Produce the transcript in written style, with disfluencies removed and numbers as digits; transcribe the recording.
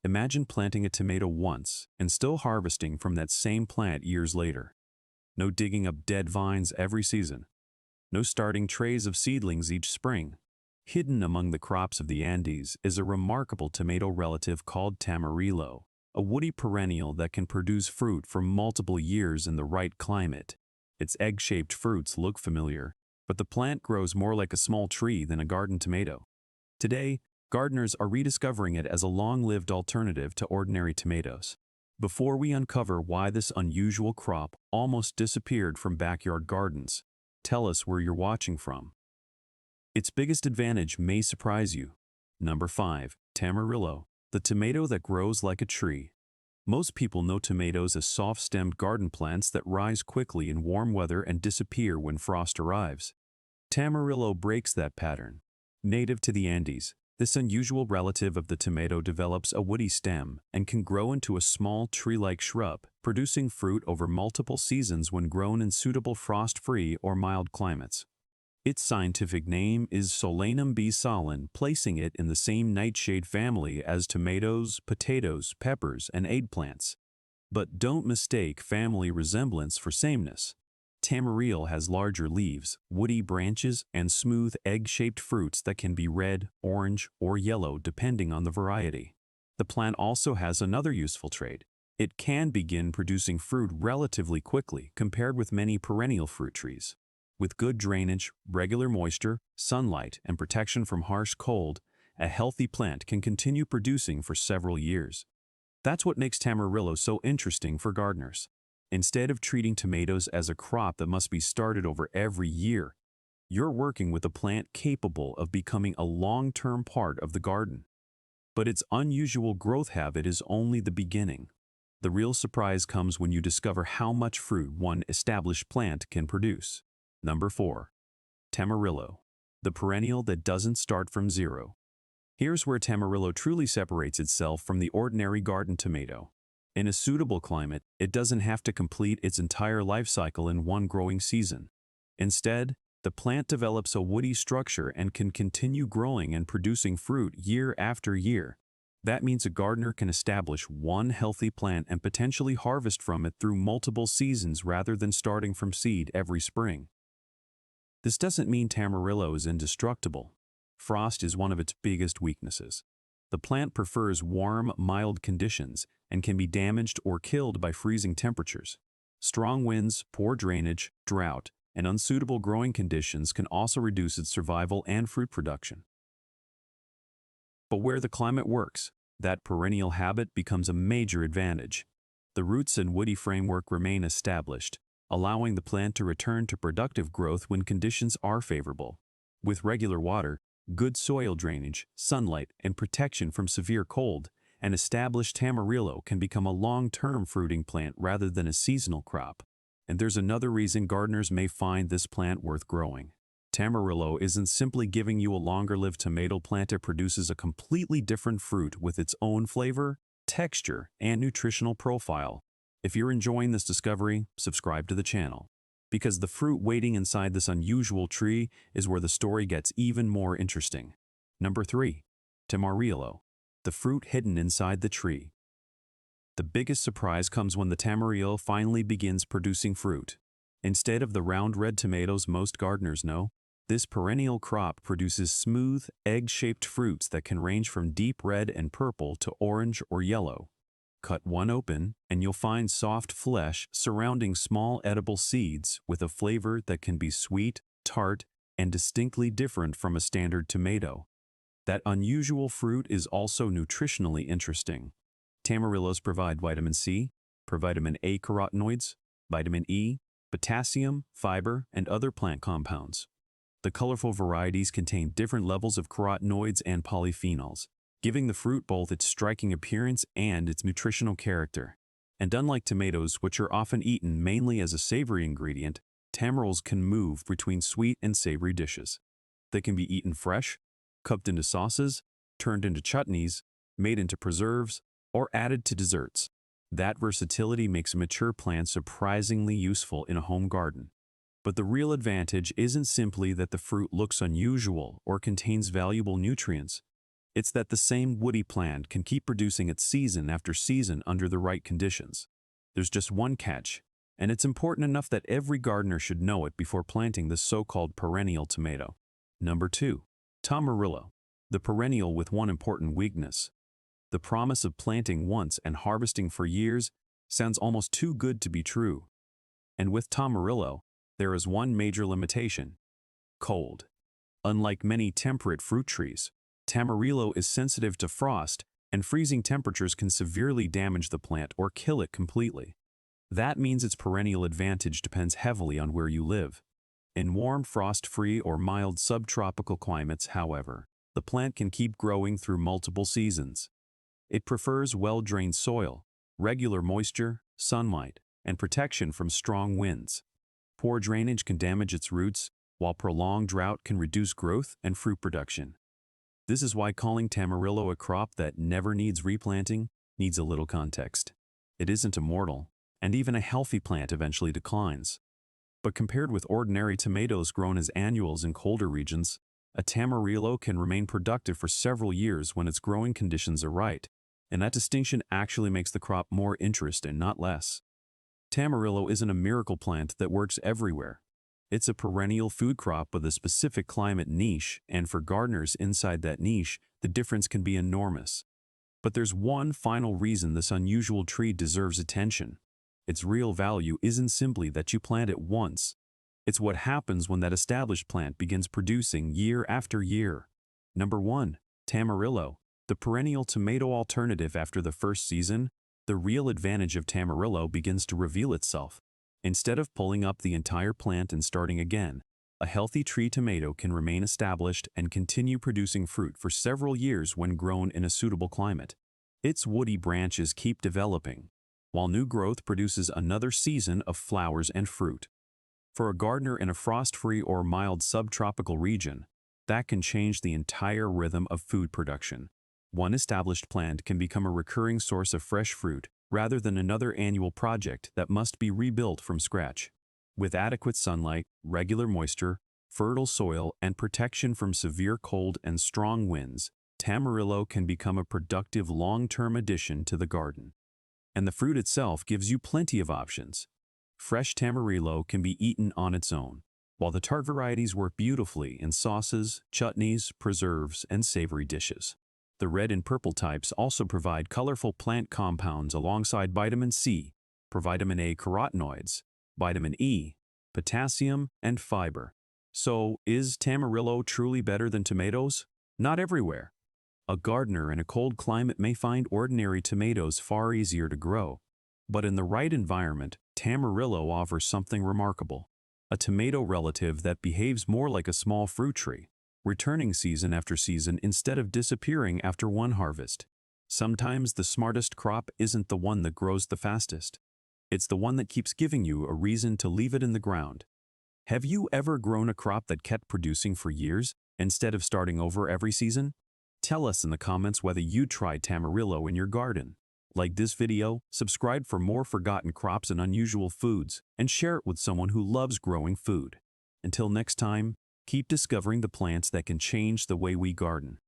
Imagine planting a tomato once and still harvesting from that same plant years later. No digging up dead vines every season. No starting trays of seedlings each spring. Hidden among the crops of the Andes is a remarkable tomato relative called tamarillo, a woody perennial that can produce fruit for multiple years in the right climate. Its egg-shaped fruits look familiar, but the plant grows more like a small tree than a garden tomato. Today, gardeners are rediscovering it as a long-lived alternative to ordinary tomatoes. Before we uncover why this unusual crop almost disappeared from backyard gardens, tell us where you're watching from. Its biggest advantage may surprise you. Number 5. Tamarillo, the tomato that grows like a tree. Most people know tomatoes as soft-stemmed garden plants that rise quickly in warm weather and disappear when frost arrives. Tamarillo breaks that pattern. Native to the Andes, this unusual relative of the tomato develops a woody stem and can grow into a small tree-like shrub, producing fruit over multiple seasons when grown in suitable frost-free or mild climates. Its scientific name is Solanum B. solen, placing it in the same nightshade family as tomatoes, potatoes, peppers, and eggplants. But don't mistake family resemblance for sameness. Tamarillo has larger leaves, woody branches, and smooth egg-shaped fruits that can be red, orange, or yellow depending on the variety. The plant also has another useful trait. It can begin producing fruit relatively quickly compared with many perennial fruit trees. With good drainage, regular moisture, sunlight, and protection from harsh cold, a healthy plant can continue producing for several years. That's what makes tamarillo so interesting for gardeners. Instead of treating tomatoes as a crop that must be started over every year, you're working with a plant capable of becoming a long-term part of the garden. But its unusual growth habit is only the beginning. The real surprise comes when you discover how much fruit one established plant can produce. Number 4. Tamarillo, the perennial that doesn't start from zero. Here's where tamarillo truly separates itself from the ordinary garden tomato. In a suitable climate, it doesn't have to complete its entire life cycle in one growing season. Instead, the plant develops a woody structure and can continue growing and producing fruit year after year. That means a gardener can establish one healthy plant and potentially harvest from it through multiple seasons rather than starting from seed every spring. This doesn't mean tamarillo is indestructible. Frost is one of its biggest weaknesses. The plant prefers warm, mild conditions and can be damaged or killed by freezing temperatures. Strong winds, poor drainage, drought, and unsuitable growing conditions can also reduce its survival and fruit production. But where the climate works, that perennial habit becomes a major advantage. The roots and woody framework remain established, allowing the plant to return to productive growth when conditions are favorable. With regular water, good soil drainage, sunlight, and protection from severe cold, an established tamarillo can become a long-term fruiting plant rather than a seasonal crop. And there's another reason gardeners may find this plant worth growing. Tamarillo isn't simply giving you a longer-lived tomato plant, it produces a completely different fruit with its own flavor, texture, and nutritional profile. If you're enjoying this discovery, subscribe to the channel, because the fruit waiting inside this unusual tree is where the story gets even more interesting. Number 3. Tamarillo, the fruit hidden inside the tree. The biggest surprise comes when the tamarillo finally begins producing fruit. Instead of the round red tomatoes most gardeners know, this perennial crop produces smooth, egg-shaped fruits that can range from deep red and purple to orange or yellow. Cut one open, and you'll find soft flesh surrounding small edible seeds with a flavor that can be sweet, tart, and distinctly different from a standard tomato. That unusual fruit is also nutritionally interesting. Tamarillos provide vitamin C, vitamin A carotenoids, vitamin E, potassium, fiber, and other plant compounds. The colorful varieties contain different levels of carotenoids and polyphenols, giving the fruit both its striking appearance and its nutritional character. And unlike tomatoes, which are often eaten mainly as a savory ingredient, tamarillos can move between sweet and savory dishes. They can be eaten fresh, cooked into sauces, turned into chutneys, made into preserves, or added to desserts. That versatility makes a mature plant surprisingly useful in a home garden. But the real advantage isn't simply that the fruit looks unusual or contains valuable nutrients. It's that the same woody plant can keep producing its season after season under the right conditions. There's just one catch, and it's important enough that every gardener should know it before planting the so-called perennial tomato. Number 2. Tamarillo, the perennial with one important weakness. The promise of planting once and harvesting for years sounds almost too good to be true. And with tamarillo, there is one major limitation: cold. Unlike many temperate fruit trees, tamarillo is sensitive to frost, and freezing temperatures can severely damage the plant or kill it completely. That means its perennial advantage depends heavily on where you live. In warm, frost-free or mild subtropical climates, however, the plant can keep growing through multiple seasons. It prefers well-drained soil, regular moisture, sunlight, and protection from strong winds. Poor drainage can damage its roots, while prolonged drought can reduce growth and fruit production. This is why calling tamarillo a crop that never needs replanting needs a little context. It isn't immortal, and even a healthy plant eventually declines. But compared with ordinary tomatoes grown as annuals in colder regions, a tamarillo can remain productive for several years when its growing conditions are right, and that distinction actually makes the crop more interesting, not less. Tamarillo isn't a miracle plant that works everywhere. It's a perennial food crop with a specific climate niche, and for gardeners inside that niche, the difference can be enormous. But there's one final reason this unusual tree deserves attention. Its real value isn't simply that you plant it once. It's what happens when that established plant begins producing year after year. Number 1. Tamarillo, the perennial tomato alternative after the first season. The real advantage of tamarillo begins to reveal itself. Instead of pulling up the entire plant and starting again, a healthy tree tomato can remain established and continue producing fruit for several years when grown in a suitable climate. Its woody branches keep developing, while new growth produces another season of flowers and fruit. For a gardener in a frost-free or mild subtropical region, that can change the entire rhythm of food production. One established plant can become a recurring source of fresh fruit, rather than another annual project that must be rebuilt from scratch. With adequate sunlight, regular moisture, fertile soil, and protection from severe cold and strong winds, tamarillo can become a productive long-term addition to the garden. And the fruit itself gives you plenty of options. Fresh tamarillo can be eaten on its own, while the tart varieties work beautifully in sauces, chutneys, preserves, and savory dishes. The red and purple types also provide colorful plant compounds alongside vitamin C, vitamin A carotenoids, vitamin E, potassium, and fiber. So, is tamarillo truly better than tomatoes? Not everywhere. A gardener in a cold climate may find ordinary tomatoes far easier to grow. But in the right environment, tamarillo offers something remarkable: a tomato relative that behaves more like a small fruit tree, returning season after season instead of disappearing after one harvest. Sometimes the smartest crop isn't the one that grows the fastest. It's the one that keeps giving you a reason to leave it in the ground. Have you ever grown a crop that kept producing for years instead of starting over every season? Tell us in the comments whether you tried tamarillo in your garden. Like this video, subscribe for more forgotten crops and unusual foods, and share it with someone who loves growing food. Until next time, keep discovering the plants that can change the way we garden.